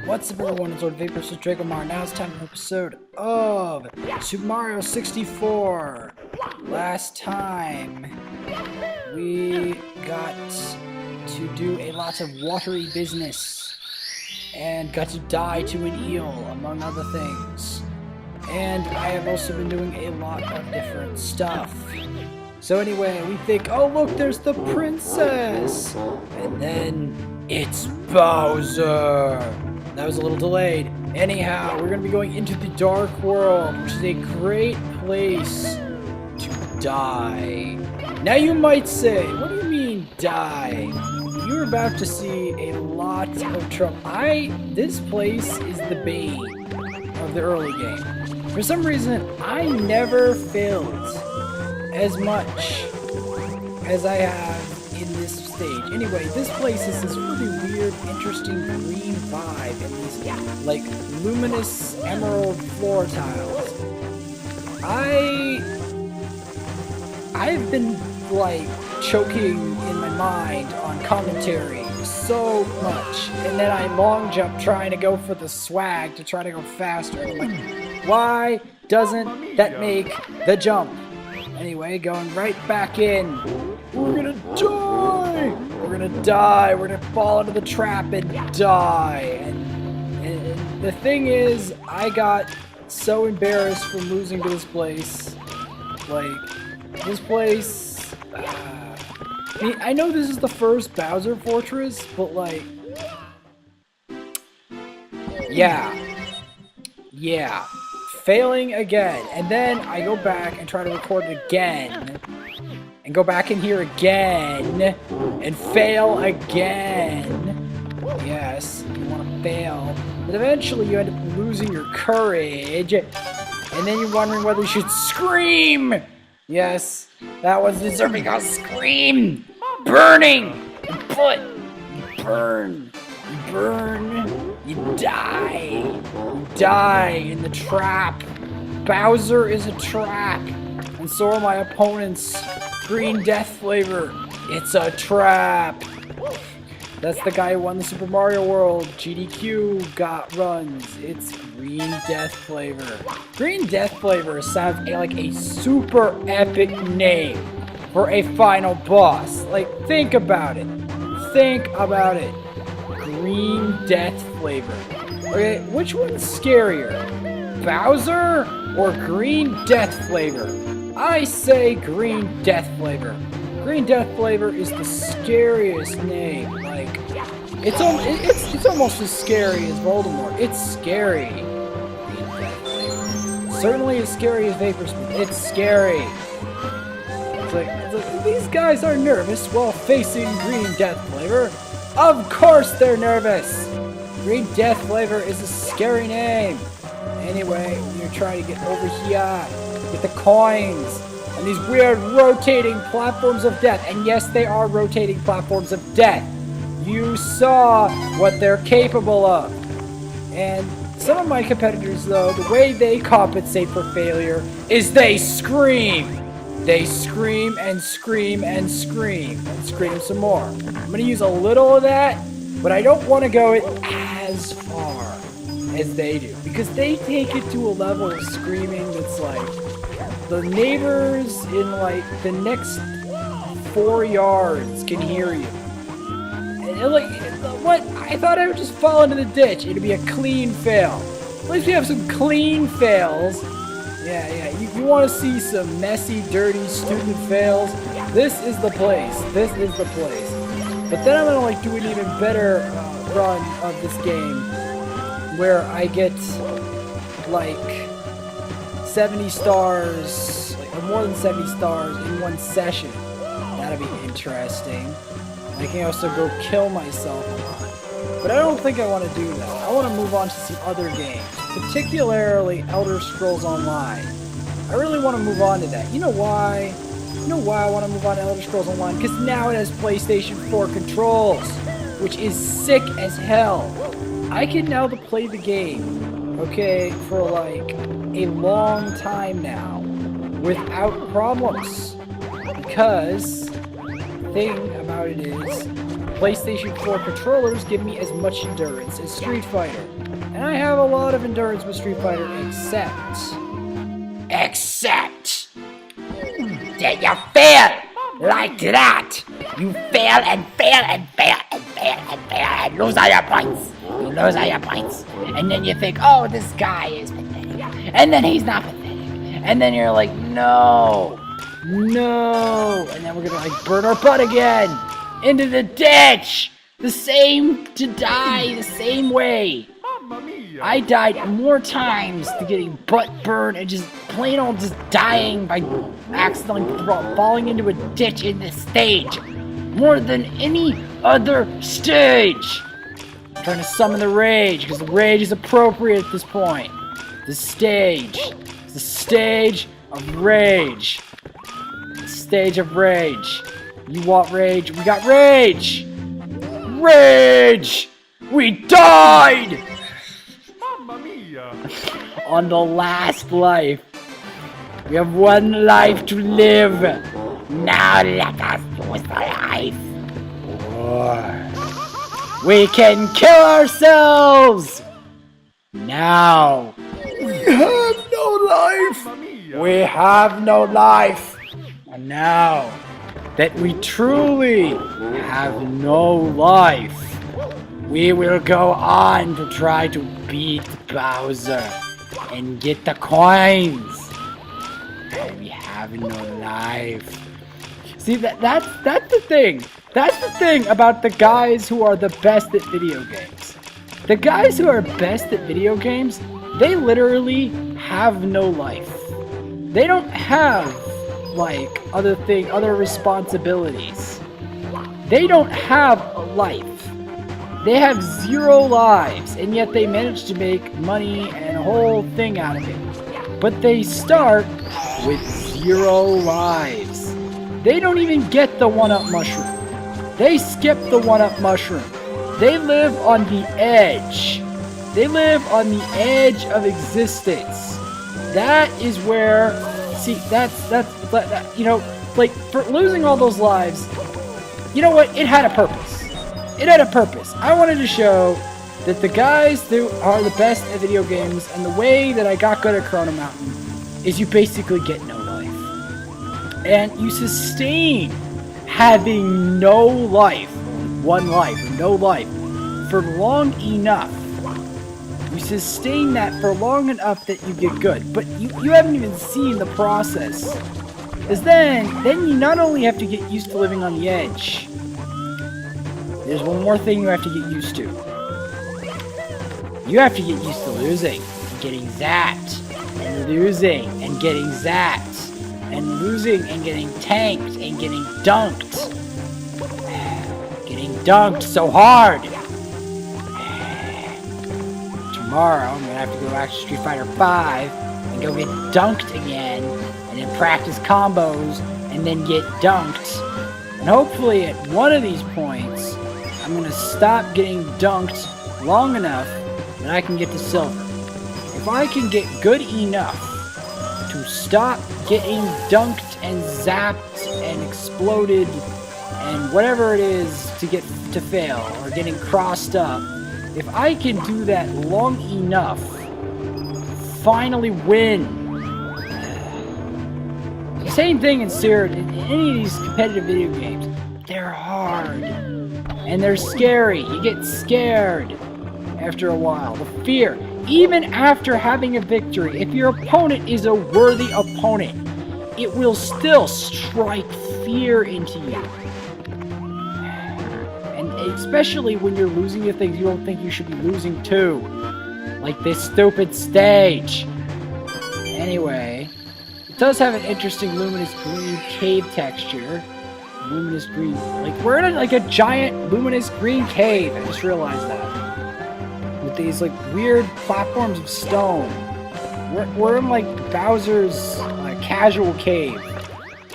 What's up everyone, it's Lord Vapor, so Dragomar. Now it's time for an episode of Super Mario 64. Last time, we got to do a lot of watery business and got to die to an eel, among other things. And I have also been doing a lot of different stuff. So anyway, we think, oh look, there's the princess! And then, it's Bowser! That was a little delayed. Anyhow, we're going to be going into the Dark World, which is a great place to die. Now you might say, what do you mean die? You're about to see a lot of trouble. This place is the bane of the early game. For some reason, I never failed as much as I have in this stage. Anyway, this place is this really weird, interesting green vibe and these like luminous emerald floor tiles. I've been like choking in my mind on commentary so much, and then I long jump trying to go for the swag to try to go faster. I'm like, why doesn't that make the jump? Anyway, going right back in. We're gonna die! We're gonna die! We're gonna fall into the trap and die! And the thing is, I got so embarrassed from losing to this place. Like, this place... I mean, I know this is the first Bowser Fortress, but like... Yeah. Failing again, and then I go back and try to record it again, and go back in here again, and fail again. Yes, you want to fail, but eventually you end up losing your courage, and then you're wondering whether you should scream. Yes, that was deserving a scream. Burning, you burn. You die in the trap. Bowser is a trap, and so are my opponents. Green Death Flavor, it's a trap. That's the guy who won the Super Mario World. GDQ got runs. It's Green Death Flavor. Green Death Flavor sounds like a super epic name for a final boss. Like, think about it. Green Death Flavor. Okay, which one's scarier? Bowser or Green Death Flavor? I say Green Death Flavor. Green Death Flavor is the scariest name. Like, it's almost as scary as Voldemort. It's scary. Green Death Flavor. Certainly as scary as Vapor Speed. It's scary. It's like, these guys are nervous while facing Green Death Flavor. Of course they're nervous! Green Death Flavor is a scary name. Anyway, you're trying to get over here, get the coins, and these weird rotating platforms of death. And yes, they are rotating platforms of death. You saw what they're capable of. And some of my competitors, though, the way they compensate for failure is they scream. They scream and scream and scream and scream some more. I'm going to use a little of that, but I don't want to go as far as they do, because they take it to a level of screaming that's like the neighbors in like the next 4 yards can hear you. And like, what? I thought I would just fall into the ditch. It'd be a clean fail. At least we have some clean fails. Yeah, you want to see some messy, dirty student fails? This is the place. But then I'm going to like do an even better run of this game, where I get like 70 stars, or more than 70 stars in one session. That'll be interesting. I can also go kill myself a lot. But I don't think I want to do that. I want to move on to some other games, particularly Elder Scrolls Online. I really want to move on to that. You know why? I want to move on to Elder Scrolls Online? Because now it has PlayStation 4 controls, which is sick as hell. I can now play the game, okay, for like a long time now, without problems. Because the thing about it is, PlayStation 4 controllers give me as much endurance as Street Fighter. And I have a lot of endurance with Street Fighter, except that you fail like that. You fail and fail and fail and fail and fail and lose all your points. You lose all your points. And then you think, oh, this guy is pathetic. And then he's not pathetic. And then you're like, no. And then we're gonna like burn our butt again into the ditch. The same to die the same way. I died more times to getting butt burned and just plain old just dying by accidentally falling into a ditch in this stage. More than any other stage. I'm trying to summon the rage because the rage is appropriate at this point. The stage of rage. The stage of rage. You want rage? We got rage! Rage! We died! On the last life. We have one life to live. Now let us use the life. We can kill ourselves! Now. We have no life! We have no life! And now that we truly have no life, we will go on to try to beat Bowser and get the coins. And we have no life. See, that's the thing. That's the thing about the guys who are the best at video games. The guys who are best at video games, they literally have no life. They don't have, like, other responsibilities. They don't have a life. They have 0 lives, and yet they manage to make money and a whole thing out of it. But they start with 0 lives. They don't even get the 1-up mushroom. They skip the 1-up mushroom. They live on the edge. They live on the edge of existence. That is where, see, that's you know, like, for losing all those lives, you know what? It had a purpose. It had a purpose. I wanted to show that the guys who are the best at video games, and the way that I got good at Chrono Mountain, is you basically get no life. And you sustain having no life, one life, or no life, for long enough. You sustain that for long enough that you get good. But you haven't even seen the process. Because then you not only have to get used to living on the edge, there's one more thing you have to get used to. You have to get used to losing, and getting zapped, and losing, and getting zapped, and losing, and getting tanked, and getting dunked. Getting dunked so hard. Tomorrow, I'm gonna have to go back to Street Fighter 5 and go get dunked again, and then practice combos, and then get dunked. And hopefully at one of these points, I'm gonna stop getting dunked long enough that I can get to silver. If I can get good enough to stop getting dunked and zapped and exploded and whatever it is to get to fail or getting crossed up, if I can do that long enough, finally win. The same thing in any of these competitive video games. They're hard. And they're scary. You get scared after a while. The fear. Even after having a victory, if your opponent is a worthy opponent, it will still strike fear into you. And especially when you're losing to things you don't think you should be losing to. Like this stupid stage. Anyway, it does have an interesting luminous green cave texture. Luminous green. Like, we're in a giant luminous green cave. I just realized that. With these, like, weird platforms of stone. We're in, like, Bowser's casual cave.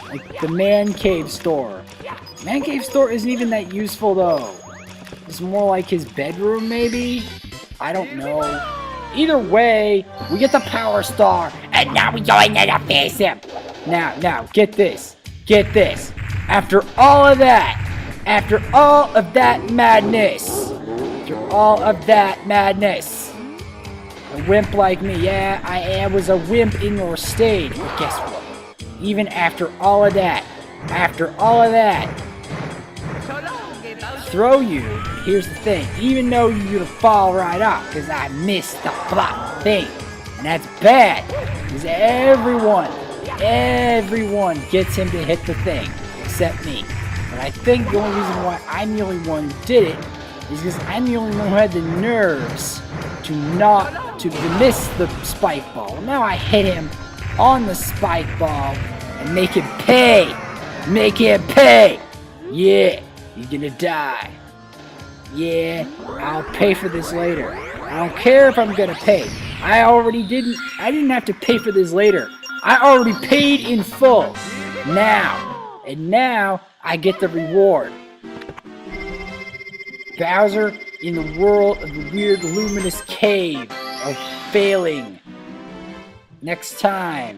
Like, the man cave store. Man cave store isn't even that useful, though. It's more like his bedroom, maybe? I don't know. Either way, we get the Power Star, and now we go in there to face him. Now, get this. Get this. After all of that, After all of that madness. A wimp like me, yeah, I was a wimp in your stage. But guess what? Even after all of that, throw you, here's the thing, even though you're gonna fall right off, because I missed the block thing. And that's bad, because everyone gets him to hit the thing, except me. But I think the only reason why I'm the only one who did it is because I'm the only one who had the nerves to miss the spike ball. Now I hit him on the spike ball and make him pay. Yeah, he's gonna die. Yeah, I'll pay for this later. I don't care if I'm gonna pay. I didn't have to pay for this later. I already paid in full. Now I get the reward. Bowser in the world of the weird luminous cave of failing. Next time.